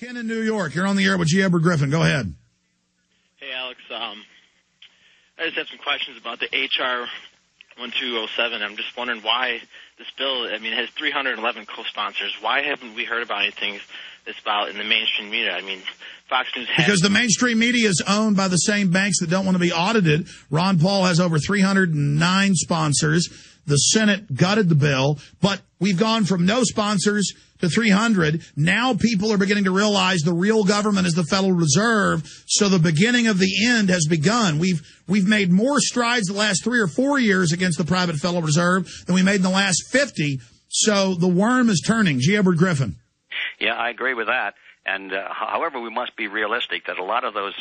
Ken in New York. You're on the air with G. Edward Griffin. Go ahead. Hey, Alex. I just have some questions about the H.R. 1207. I'm just wondering why this bill, I mean, it has 311 co-sponsors. Why haven't we heard about anything that's about in the mainstream media? I mean, Fox News has... Because the mainstream media is owned by the same banks that don't want to be audited. Ron Paul has over 309 sponsors. The Senate gutted the bill, but we've gone from no sponsors to 300. Now people are beginning to realize the real government is the Federal Reserve, so the beginning of the end has begun. We've made more strides the last 3 or 4 years against the private Federal Reserve than we made in the last 50, so the worm is turning. G. Edward Griffin. Yeah, I agree with that. And however, we must be realistic that a lot of those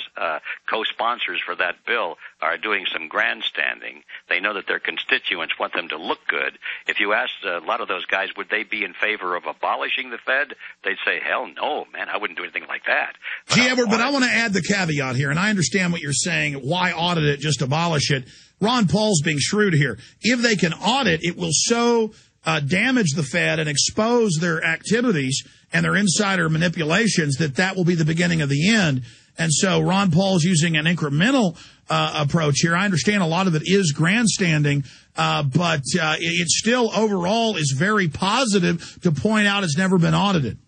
co-sponsors for that bill are doing some grandstanding. They know that their constituents want them to look good. If you ask a lot of those guys, would they be in favor of abolishing the Fed? They'd say, hell no, man, I wouldn't do anything like that. Gee, Edward, but I want to add the caveat here, and I understand what you're saying. Why audit it, just abolish it? Ron Paul's being shrewd here. If they can audit, it will so damage the Fed and expose their activities and their insider manipulations that will be the beginning of the end. And so Ron Paul's using an incremental approach here. I understand a lot of it is grandstanding, but it still overall is very positive to point out it's never been audited.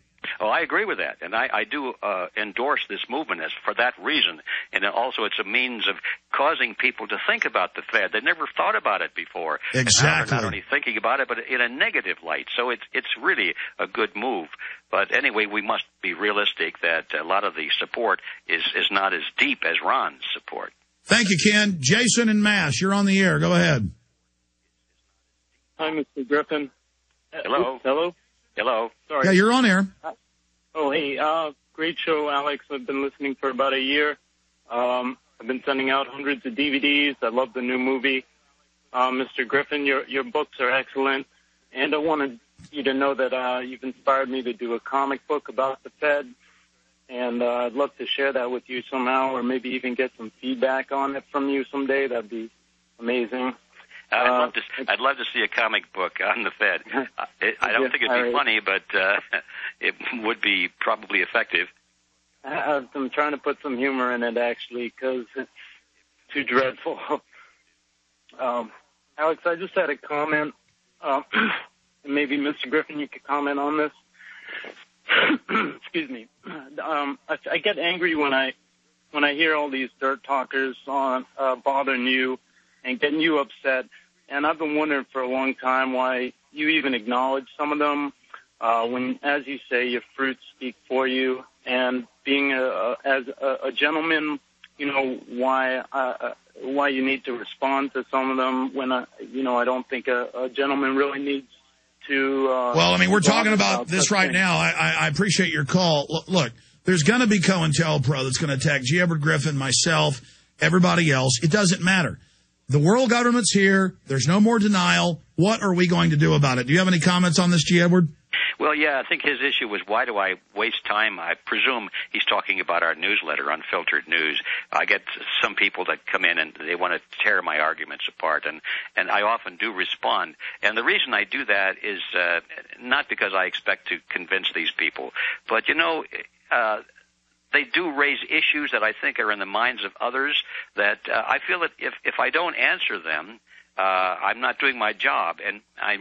Oh, I agree with that, and I do endorse this movement as for that reason. And also, it's a means of causing people to think about the Fed. They never thought about it before. Exactly. And now they're not only thinking about it, but in a negative light. So it's really a good move. But anyway, we must be realistic that a lot of the support is not as deep as Ron's support. Thank you, Ken. Jason in Mass, you're on the air. Go ahead. Hi, Mr. Griffin. Hello. Hello. Hello. Sorry. Yeah, you're on air. Oh, hey, great show, Alex. I've been listening for about a year. I've been sending out hundreds of DVDs. I love the new movie. Mr. Griffin, your books are excellent. And I wanted you to know that you've inspired me to do a comic book about the Fed. And I'd love to share that with you somehow, or maybe even get some feedback on it from you someday. That'd be amazing. I'd love to see a comic book on the Fed. I don't think it'd be funny, but it would be probably effective. I'm trying to put some humor in it, actually, because it's too dreadful. Alex, I just had a comment. And maybe, Mr. Griffin, you could comment on this. Excuse me. I get angry when I hear all these dirt talkers on bothering you and getting you upset. And I've been wondering for a long time why you even acknowledge some of them when, as you say, your fruits speak for you. And being as a gentleman, you know, why you need to respond to some of them when, I don't think a gentleman really needs to. Well, I mean, we're talking about this right now. I appreciate your call. Look, there's going to be COINTELPRO that's going to attack G. Edward Griffin, myself, everybody else. It doesn't matter. The world government's here. There's no more denial. What are we going to do about it? Do you have any comments on this, G. Edward? Well, yeah, I think his issue was, why do I waste time? I presume he's talking about our newsletter, Unfiltered News. I get some people that come in and they want to tear my arguments apart, and I often do respond. And the reason I do that is not because I expect to convince these people, but, they do raise issues that I think are in the minds of others that I feel that if I don't answer them, I'm not doing my job. And I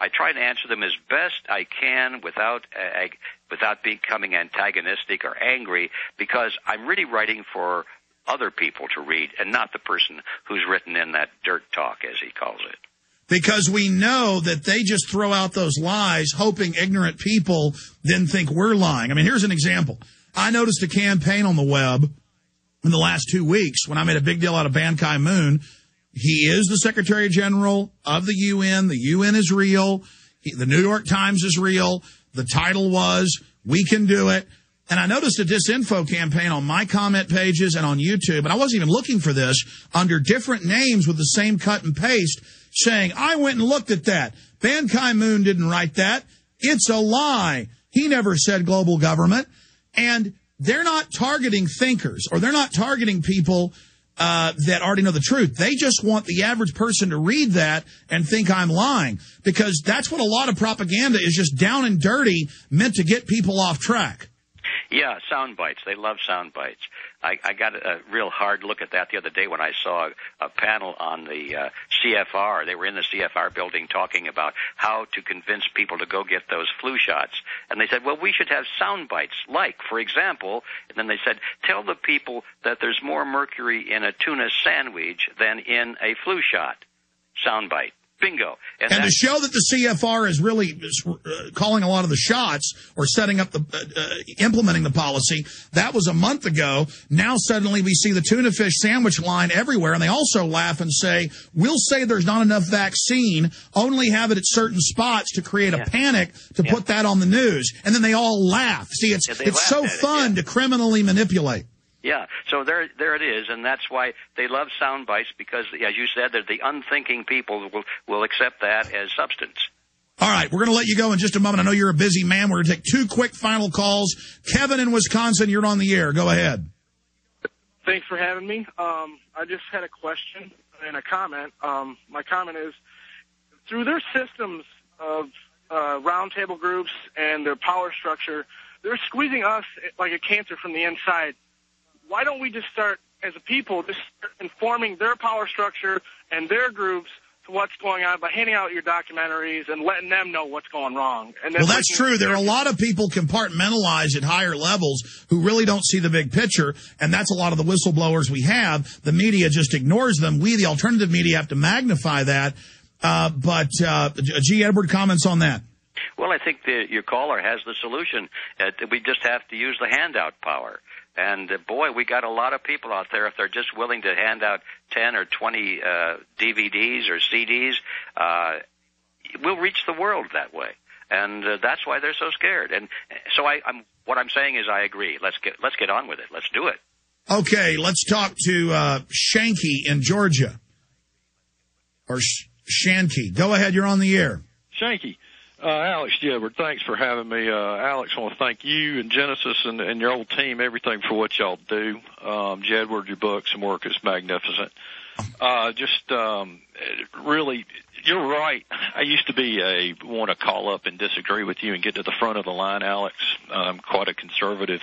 try to answer them as best I can without becoming antagonistic or angry, because I'm really writing for other people to read and not the person who's written in that dirt talk, as he calls it. Because we know that they just throw out those lies, hoping ignorant people then think we're lying. I mean, here's an example. I noticed a campaign on the web in the last 2 weeks when I made a big deal out of Ban Ki-moon. He is the Secretary General of the UN. The UN is real. The New York Times is real. The title was, "We Can Do It." And I noticed a disinfo campaign on my comment pages and on YouTube, and I wasn't even looking for this, under different names with the same cut and paste, saying, I went and looked at that. Ban Ki-moon didn't write that. It's a lie. He never said global government. And they're not targeting thinkers, or they're not targeting people that already know the truth. They just want the average person to read that and think I'm lying, because that's what a lot of propaganda is, just down and dirty, meant to get people off track. Yeah, sound bites. They love sound bites. I got a real hard look at that the other day when I saw a panel on the CFR. They were in the CFR building talking about how to convince people to go get those flu shots. And they said, well, we should have sound bites, like, for example, and then they said, tell the people that there's more mercury in a tuna sandwich than in a flu shot. Sound bite. Bingo. And to show that the CFR is really calling a lot of the shots or setting up implementing the policy, that was a month ago. Now suddenly we see the tuna fish sandwich line everywhere, and they also laugh and say, we'll say there's not enough vaccine, only have it at certain spots to create a panic to put that on the news. And then they all laugh. See, it's so fun to criminally manipulate. Yeah, so there it is, and that's why they love sound bites, because, as you said, that the unthinking people will accept that as substance. All right, we're going to let you go in just a moment. I know you're a busy man. We're going to take 2 quick final calls. Kevin in Wisconsin, you're on the air. Go ahead. Thanks for having me. I just had a question and a comment. My comment is, through their systems of roundtable groups and their power structure, they're squeezing us like a cancer from the inside. Why don't we just start, as a people, just start informing their power structure and their groups to what's going on by handing out your documentaries and letting them know what's going wrong? And then that's true. There are a lot of people compartmentalized at higher levels who really don't see the big picture, and that's a lot of the whistleblowers we have. The media just ignores them. We, the alternative media, have to magnify that. But G. Edward, comments on that? Well, I think your caller has the solution. We just have to use the handout power. And, boy, we got a lot of people out there. If they're just willing to hand out 10 or 20 DVDs or CDs, we'll reach the world that way. And that's why they're so scared. And so what I'm saying is I agree. Let's get on with it. Let's do it. Okay, let's talk to Shanky in Georgia. Or Shanky. Go ahead, you're on the air. Shanky. Alex Jedward, thanks for having me. Alex, I want to thank you and Genesis and your whole team, everything for what y'all do. Jedward, your books and work is magnificent. Really, you're right. I used to want to call up and disagree with you and get to the front of the line, Alex. I'm quite a conservative,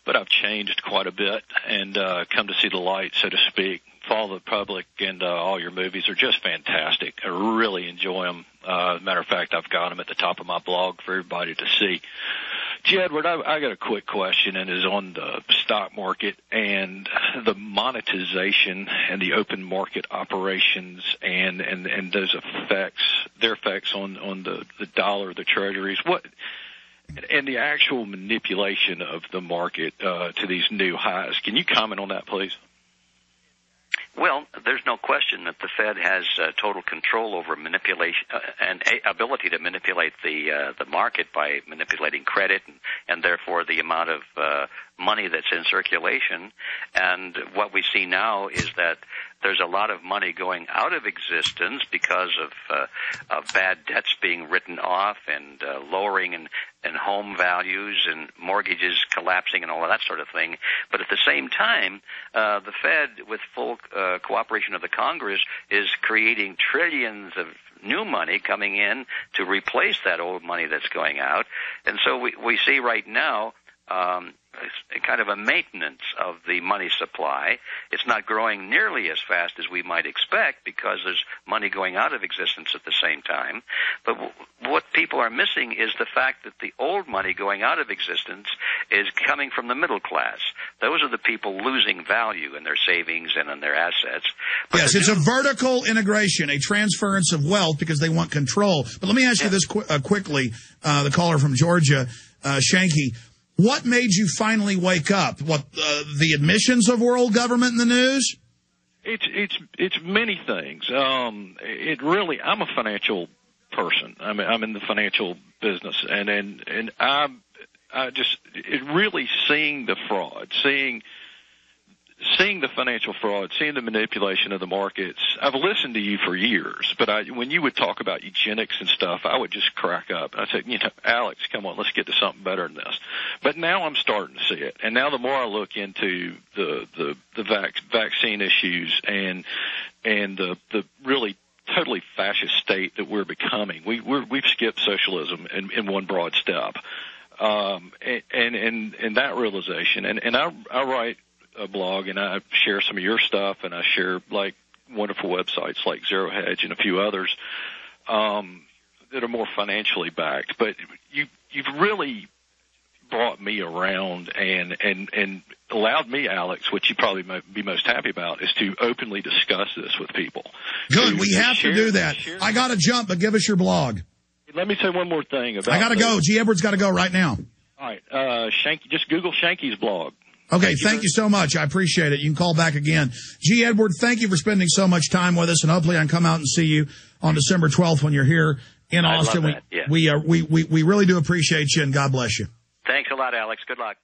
but I've changed quite a bit and come to see the light, so to speak. Follow the public, and all your movies are just fantastic. I really enjoy them. As a matter of fact, I've got them at the top of my blog for everybody to see. Jedward, I got a quick question, and is on the stock market and the monetization and the open market operations and those effects, their effects on the dollar, the treasuries. And the actual manipulation of the market to these new highs. Can you comment on that, please? Well, there's no question that the Fed has total control over manipulation and ability to manipulate the market by manipulating credit and therefore the amount of money that's in circulation. And what we see now is that there's a lot of money going out of existence because of bad debts being written off and lowering and home values and mortgages collapsing and all of that sort of thing. But at the same time, the Fed, with full cooperation of the Congress, is creating trillions of new money coming in to replace that old money that's going out. And so we see right now kind of a maintenance of the money supply. It's not growing nearly as fast as we might expect because there's money going out of existence at the same time. But what people are missing is the fact that the old money going out of existence is coming from the middle class. Those are the people losing value in their savings and in their assets. But yes, it's a vertical integration, a transference of wealth because they want control. But let me ask you this quickly, the caller from Georgia, Shanky. What made you finally wake up? The admissions of world government in the news? It's many things. It really, I'm a financial person. I'm in the financial business, and I just really seeing the fraud, seeing the financial fraud, seeing the manipulation of the markets. I've listened to you for years, but when you would talk about eugenics and stuff, I would just crack up. I said, Alex, come on, let's get to something better than this. But now I'm starting to see it, and now the more I look into the vaccine issues and the really totally fascist state that we're becoming, we've skipped socialism in one broad step. And that realization, and I write a blog and I share some of your stuff, and I share like wonderful websites like Zero Hedge and a few others that are more financially backed. But you've really brought me around and allowed me, Alex, which you probably might be most happy about, is to openly discuss this with people. Good. We have to do that. I got to jump, but give us your blog. Let me say one more thing about. I got to go. G. Edwards got to go right now. All right. Shanky, just Google Shanky's blog. Okay, thank you so much. I appreciate it. You can call back again. G. Edwards, thank you for spending so much time with us, and hopefully I can come out and see you on December 12th when you're here in Austin. I love that. Yeah. We really do appreciate you, and God bless you. Thanks a lot, Alex. Good luck.